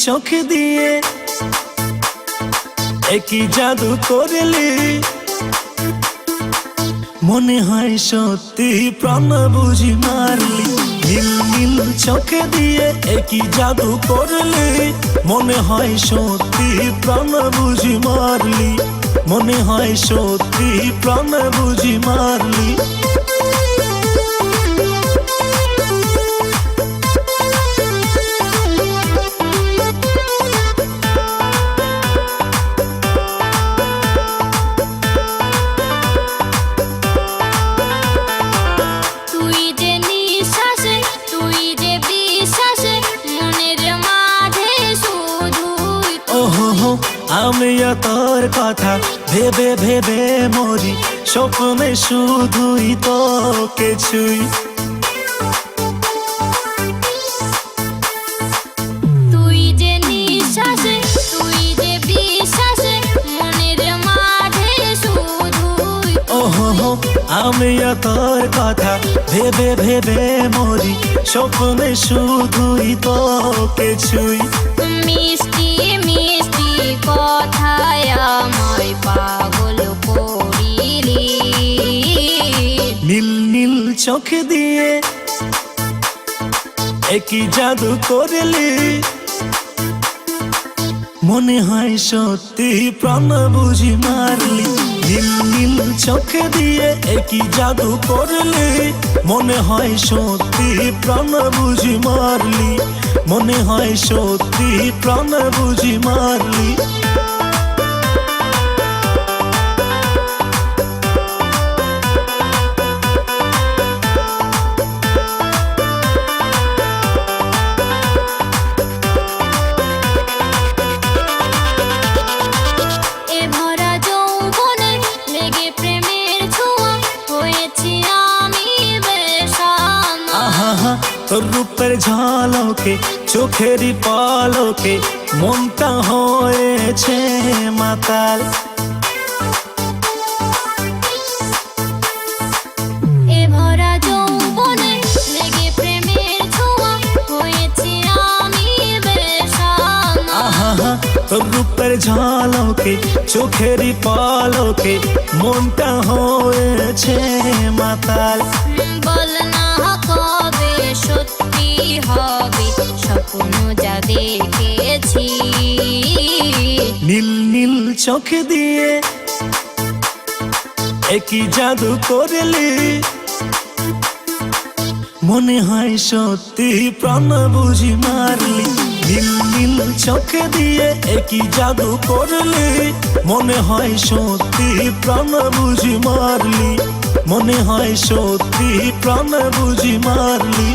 চোখ দিয়ে একই জাদু করলি, মনে হয় সত্যি প্রাণ বুঝি মারলি। নীল নীল চোখ দিয়ে একই জাদু করলি, মনে হয় সত্যি প্রাণ বুঝি মারলি, মনে হয় সত্যি প্রাণ বুঝি মারলি। আমি তোর কথা ভেবে ভেবে মরি, স্বপ্নে শুধুই তোকে ছুঁই। তুই যে নিঃশ্বাসে, তুই যে বিশ্বাসে, মনের মাঝে শুধুই। ওহো আমি তোর কথা ভেবে ভেবে মরি, স্বপ্নে শুধুই তোকে ছুঁই। মিষ্টি মিষ্টি কথায় আমায় পাগল করিলি, নীল নীল চোখ দিয়ে একই জাদু করলি, মনে হয় সত্যি প্রাণ বুঝি মারলি। নীল নীল চোখ দিয়ে একই জাদু করলি, মনে হয় সত্যি প্রাণ বুঝি মারলি, মনে হয় সত্যি প্রাণ বুঝি মারলি। তোর রূপের ঝলকে চোখেরই পলকে মনটা হয়েছে মাতাল। এ ভরা যৌবনে লেগে প্রেমের ছোঁয়া হয়েছি আমি বেশাল। তোর রূপের ঝলকে চোখেরই পলকে মনটা হয়েছে মাতাল। বল না কবে সত্যি হবে স্বপ্ন যা দেখেছি, নীল নীল চোখ দিয়ে একই জাদু করলি, মনে হয় সত্যি প্রাণ বুঝি মারলি। নীল নীল চোখ দিয়ে একই জাদু করলি, মনে হয় সত্যি প্রাণ বুঝি মারলি, মনে হয় সত্যি প্রাণ বুঝি মারলি।